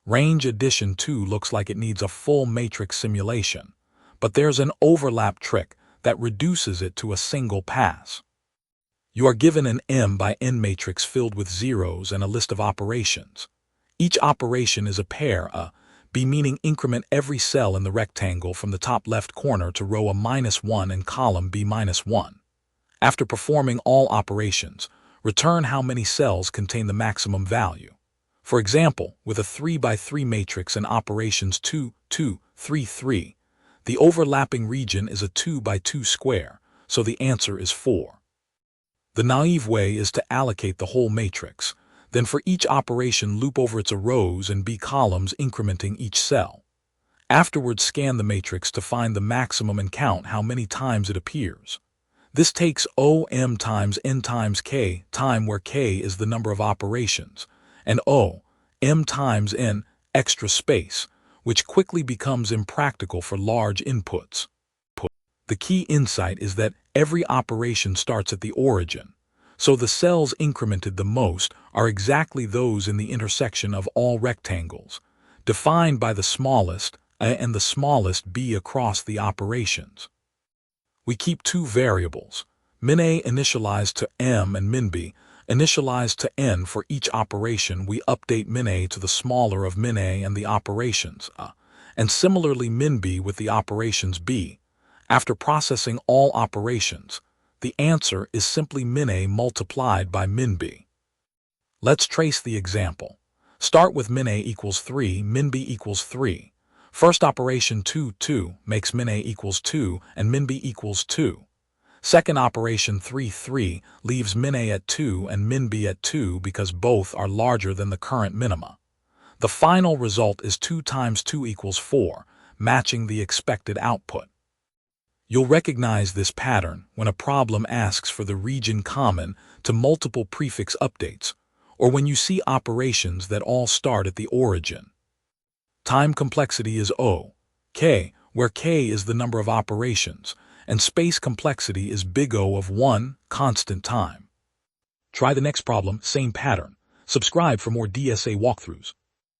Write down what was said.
Range addition 2 looks like it needs a full matrix simulation, but there's an overlap trick that reduces it to a single pass. You are given an M by N matrix filled with zeros and a list of operations. Each operation is a pair, B meaning increment every cell in the rectangle from the top left corner to row a -1 and column B-1. After performing all operations, return how many cells contain the maximum value. For example, with a 3 by 3 matrix and operations 2, 2, 3, 3, the overlapping region is a 2 by 2 square, so the answer is 4. The naive way is to allocate the whole matrix, then for each operation loop over its rows and B columns incrementing each cell. Afterwards scan the matrix to find the maximum and count how many times it appears. This takes O(m) times n times k time where k is the number of operations, and O(m) times n extra space, which quickly becomes impractical for large inputs. The key insight is that every operation starts at the origin, so the cells incremented the most are exactly those in the intersection of all rectangles, defined by the smallest A and the smallest B across the operations. We keep two variables, min_A initialized to M and min_B initialized to N. For each operation we update min_A to the smaller of min_A and the operations A, and similarly min_B with the operations B. After processing all operations, the answer is simply min_A multiplied by min_B. Let's trace the example. Start with min_A equals 3, min_B equals 3. First operation 2, 2 makes min_A equals 2 and min_B equals 2. Second operation 3, 3 leaves min_A at 2 and min_B at 2 because both are larger than the current minima. The final result is 2 times 2 equals 4, matching the expected output. You'll recognize this pattern when a problem asks for the region common to multiple prefix updates, or when you see operations that all start at the origin. Time complexity is O(k), where k is the number of operations, and space complexity is big O of 1, constant time. Try the next problem, same pattern. Subscribe for more DSA walkthroughs.